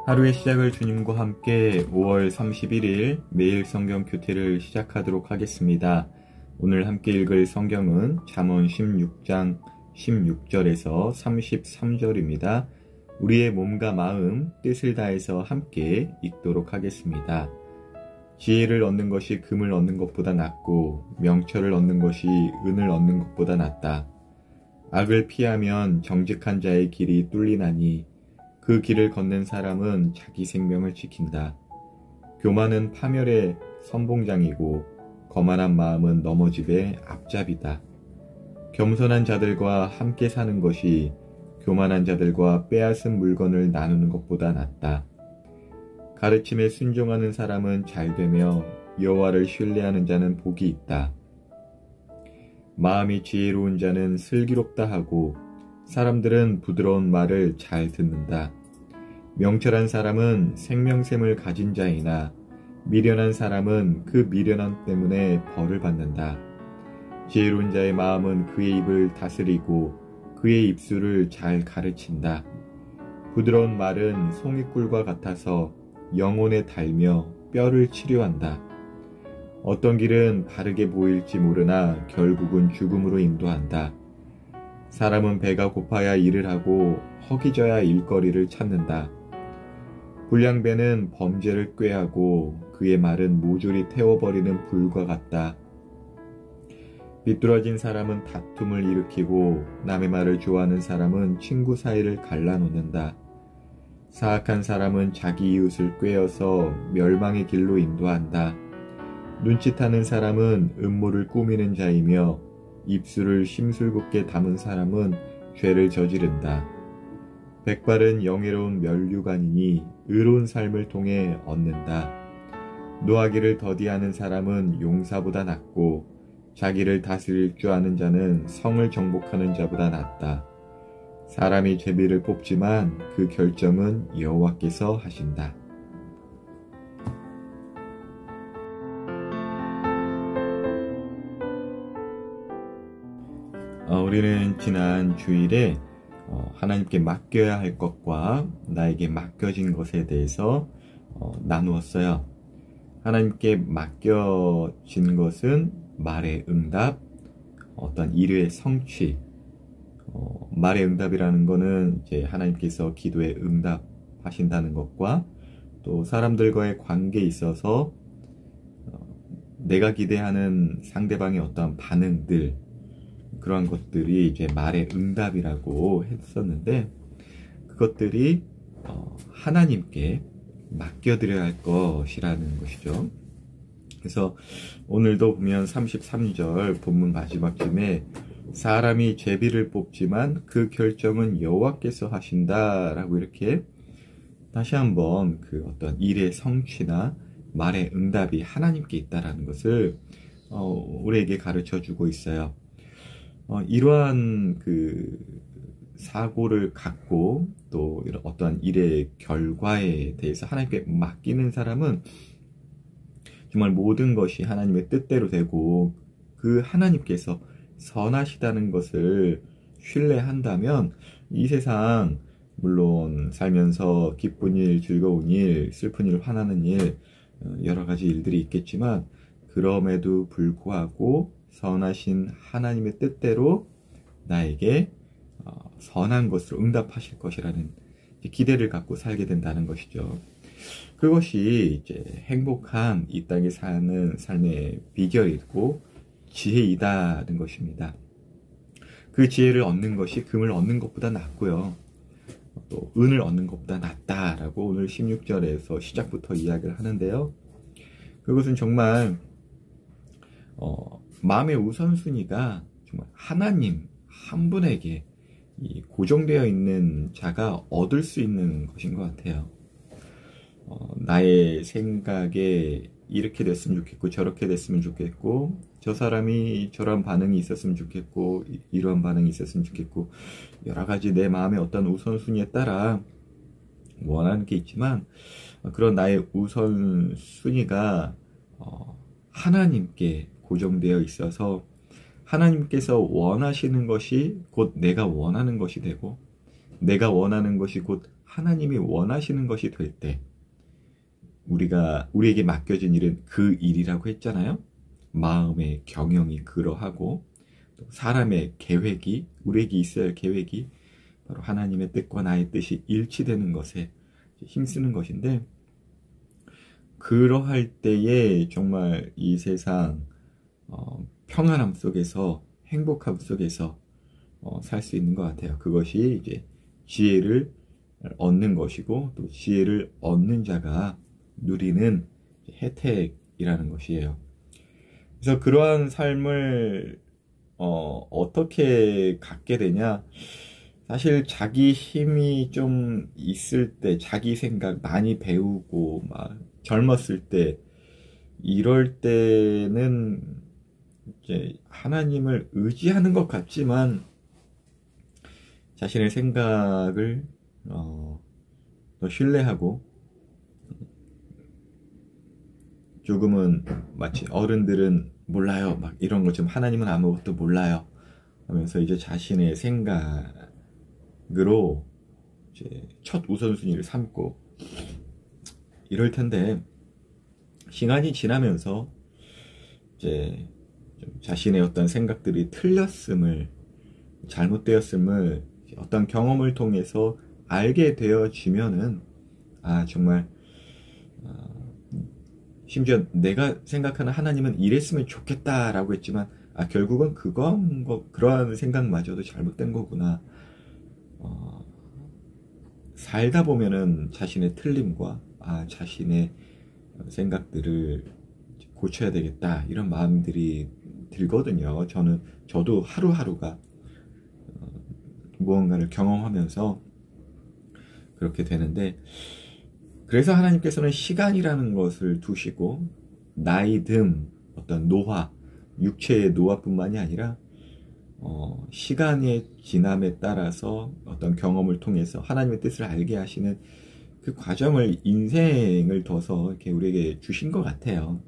하루의 시작을 주님과 함께 5월 31일 매일 성경 큐티를 시작하도록 하겠습니다. 오늘 함께 읽을 성경은 잠언 16장 16절에서 33절입니다. 우리의 몸과 마음, 뜻을 다해서 함께 읽도록 하겠습니다. 지혜를 얻는 것이 금을 얻는 것보다 낫고 명철을 얻는 것이 은을 얻는 것보다 낫다. 악을 피하면 정직한 자의 길이 뚫리나니 그 길을 걷는 사람은 자기 생명을 지킨다. 교만은 파멸의 선봉장이고 거만한 마음은 넘어짐의 앞잡이다. 겸손한 자들과 함께 사는 것이 교만한 자들과 빼앗은 물건을 나누는 것보다 낫다. 가르침에 순종하는 사람은 잘되며 여호와를 신뢰하는 자는 복이 있다. 마음이 지혜로운 자는 슬기롭다 하고 사람들은 부드러운 말을 잘 듣는다. 명철한 사람은 생명샘을 가진 자이나 미련한 사람은 그 미련함 때문에 벌을 받는다. 지혜로운 자의 마음은 그의 입을 다스리고 그의 입술을 잘 가르친다. 부드러운 말은 송이꿀과 같아서 영혼에 달며 뼈를 치료한다. 어떤 길은 바르게 보일지 모르나 결국은 죽음으로 인도한다. 사람은 배가 고파야 일을 하고 허기져야 일거리를 찾는다. 불량배는 범죄를 꾀하고 그의 말은 모조리 태워버리는 불과 같다. 비뚤어진 사람은 다툼을 일으키고 남의 말을 좋아하는 사람은 친구 사이를 갈라놓는다. 사악한 사람은 자기 이웃을 꾀어서 멸망의 길로 인도한다. 눈짓하는 사람은 음모를 꾸미는 자이며 입술을 심술궂게 담은 사람은 죄를 저지른다. 백발은 영예로운 면류관이니 의로운 삶을 통해 얻는다. 노하기를 더디하는 사람은 용사보다 낫고 자기를 다스릴 줄 아는 자는 성을 정복하는 자보다 낫다. 사람이 제비를 뽑지만 그 결정은 여호와께서 하신다. 우리는 지난 주일에 하나님께 맡겨야 할 것과 나에게 맡겨진 것에 대해서 나누었어요. 하나님께 맡겨진 것은 말의 응답, 어떤 일의 성취. 말의 응답이라는 것은 이제 하나님께서 기도에 응답하신다는 것과 또 사람들과의 관계에 있어서 내가 기대하는 상대방의 어떤 반응들, 그러한 것들이 이제 말의 응답이라고 했었는데, 그것들이 하나님께 맡겨드려야 할 것이라는 것이죠. 그래서 오늘도 보면 33절 본문 마지막쯤에 사람이 제비를 뽑지만 그 결정은 여호와께서 하신다라고 이렇게 다시 한번 그 어떤 일의 성취나 말의 응답이 하나님께 있다라는 것을 우리에게 가르쳐 주고 있어요. 이러한 그 사고를 갖고 또 이런 어떠한 일의 결과에 대해서 하나님께 맡기는 사람은 정말 모든 것이 하나님의 뜻대로 되고 그 하나님께서 선하시다는 것을 신뢰한다면 이 세상 물론 살면서 기쁜 일, 즐거운 일, 슬픈 일, 화나는 일 여러 가지 일들이 있겠지만 그럼에도 불구하고 선하신 하나님의 뜻대로 나에게 선한 것으로 응답하실 것이라는 기대를 갖고 살게 된다는 것이죠. 그것이 이제 행복한 이 땅에 사는 삶의 비결이고 지혜이다는 것입니다. 그 지혜를 얻는 것이 금을 얻는 것보다 낫고요. 또 은을 얻는 것보다 낫다라고 오늘 16절에서 시작부터 이야기를 하는데요. 그것은 정말 마음의 우선순위가 정말 하나님 한 분에게 고정되어 있는 자가 얻을 수 있는 것인 것 같아요. 나의 생각에 이렇게 됐으면 좋겠고 저렇게 됐으면 좋겠고 저 사람이 저런 반응이 있었으면 좋겠고 이런 반응이 있었으면 좋겠고 여러 가지 내 마음의 어떤 우선순위에 따라 원하는 게 있지만 그런 나의 우선순위가 하나님께 고정되어 있어서 하나님께서 원하시는 것이 곧 내가 원하는 것이 되고 내가 원하는 것이 곧 하나님이 원하시는 것이 될 때, 우리에게 맡겨진 일은 그 일이라고 했잖아요. 마음의 경영이 그러하고, 또 사람의 계획이, 우리에게 있어야 할 계획이 바로 하나님의 뜻과 나의 뜻이 일치되는 것에 힘쓰는 것인데, 그러할 때에 정말 이 세상 평안함 속에서, 행복함 속에서 살 수 있는 것 같아요. 그것이 이제 지혜를 얻는 것이고, 또 지혜를 얻는 자가 누리는 혜택이라는 것이에요. 그래서 그러한 삶을 어떻게 갖게 되냐? 사실 자기 힘이 좀 있을 때, 자기 생각 많이 배우고 막 젊었을 때, 이럴 때는 이제 하나님을 의지하는 것 같지만 자신의 생각을 더 신뢰하고, 조금은 마치 어른들은 몰라요, 막 이런 것처럼 하나님은 아무것도 몰라요 하면서 이제 자신의 생각으로 이제 첫 우선순위를 삼고 이럴 텐데, 시간이 지나면서 이제 좀 자신의 어떤 생각들이 틀렸음을, 잘못되었음을 어떤 경험을 통해서 알게 되어지면은, 정말 심지어 내가 생각하는 하나님은 이랬으면 좋겠다라고 했지만, 결국은 그러한 생각마저도 잘못된 거구나. 살다 보면은 자신의 틀림과 자신의 생각들을 고쳐야 되겠다, 이런 마음들이 들거든요. 저도 하루하루가 무언가를 경험하면서 그렇게 되는데, 그래서 하나님께서는 시간이라는 것을 두시고, 나이듦, 어떤 노화, 육체의 노화뿐만이 아니라 시간의 지남에 따라서 어떤 경험을 통해서 하나님의 뜻을 알게 하시는 그 과정을, 인생을 둬서 이렇게 우리에게 주신 것 같아요.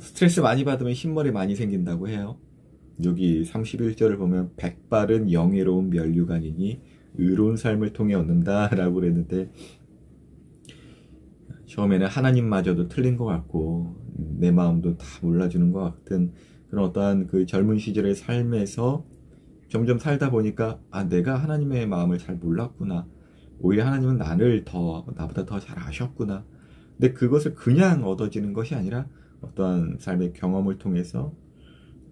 스트레스 많이 받으면 흰머리 많이 생긴다고 해요. 여기 31절을 보면 백발은 영예로운 면류관이니 의로운 삶을 통해 얻는다 라고 그랬는데, 처음에는 하나님마저도 틀린 것 같고 내 마음도 다 몰라주는 것 같은 그런 어떠한 그 젊은 시절의 삶에서 점점 살다 보니까 내가 하나님의 마음을 잘 몰랐구나, 오히려 하나님은 나보다 더 잘 아셨구나. 근데 그것을 그냥 얻어지는 것이 아니라 어떠한 삶의 경험을 통해서,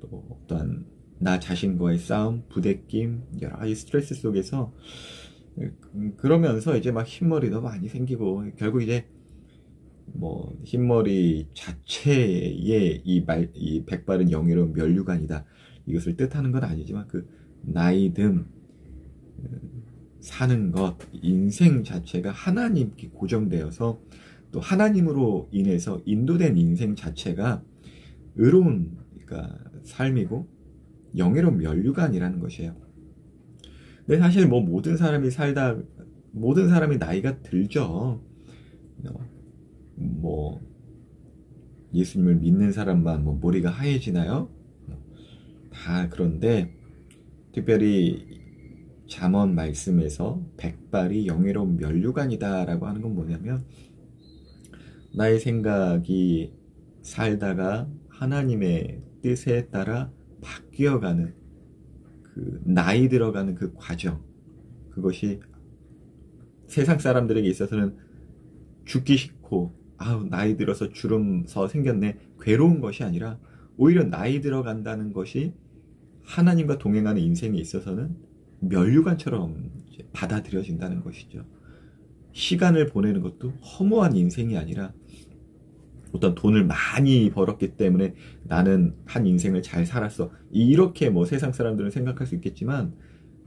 또 어떠한 나 자신과의 싸움, 부대낌, 여러 가지 스트레스 속에서, 그러면서 이제 막 흰머리도 많이 생기고, 결국 이제 뭐 흰머리 자체의 이 백발은 영예로운 면류관이다, 이것을 뜻하는 건 아니지만, 그 나이듦, 사는 것, 인생 자체가 하나님께 고정되어서, 또 하나님으로 인해서 인도된 인생 자체가 의로운, 그러니까 삶이고 영예로운 면류관이라는 것이에요. 근데 사실 뭐 모든 사람이 나이가 들죠. 뭐 예수님을 믿는 사람만 뭐 머리가 하얘지나요? 다 그런데, 특별히 잠언 말씀에서 백발이 영예로운 면류관이다 라고 하는 건 뭐냐면, 나의 생각이 살다가 하나님의 뜻에 따라 바뀌어가는, 그 나이 들어가는 그 과정, 그것이 세상 사람들에게 있어서는 죽기 싫고 나이 들어서 주름 서 생겼네, 괴로운 것이 아니라, 오히려 나이 들어간다는 것이 하나님과 동행하는 인생에 있어서는 면류관처럼 받아들여진다는 것이죠. 시간을 보내는 것도 허무한 인생이 아니라, 어떤 돈을 많이 벌었기 때문에 나는 한 인생을 잘 살았어, 이렇게 뭐 세상 사람들은 생각할 수 있겠지만,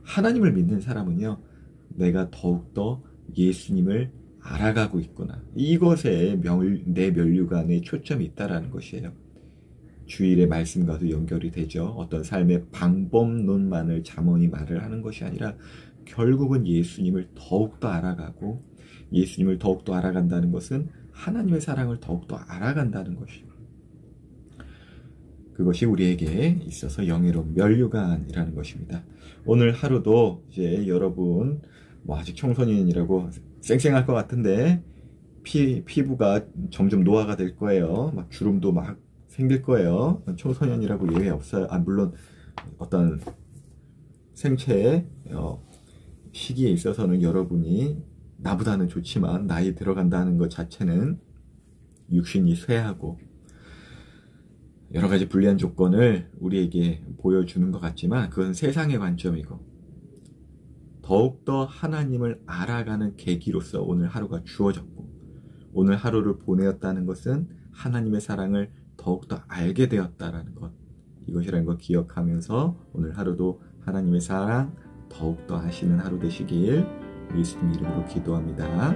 하나님을 믿는 사람은요, 내가 더욱더 예수님을 알아가고 있구나, 이것에 내 면류관에 초점이 있다라는 것이에요. 주일의 말씀과도 연결이 되죠. 어떤 삶의 방법론만을 잠언이 말을 하는 것이 아니라, 결국은 예수님을 더욱더 알아가고, 예수님을 더욱더 알아간다는 것은 하나님의 사랑을 더욱더 알아간다는 것이에요. 그것이 우리에게 있어서 영예로운 면류관이라는 것입니다. 오늘 하루도 이제 여러분 아직 청소년이라고 쌩쌩할 것 같은데 피부가 점점 노화가 될 거예요. 막 주름도 막 생길 거예요. 청소년이라고 예외 없어요. 물론 어떤 생체의 시기에 있어서는 여러분이 나보다는 좋지만 나이 들어간다는 것 자체는 육신이 쇠하고 여러 가지 불리한 조건을 우리에게 보여주는 것 같지만 그건 세상의 관점이고 더욱더 하나님을 알아가는 계기로서 오늘 하루가 주어졌고 오늘 하루를 보내었다는 것은 하나님의 사랑을 더욱더 알게 되었다는 것, 이것이라는 걸 기억하면서 오늘 하루도 하나님의 사랑 더욱더 하시는 하루 되시길 예수님 이름으로 기도합니다.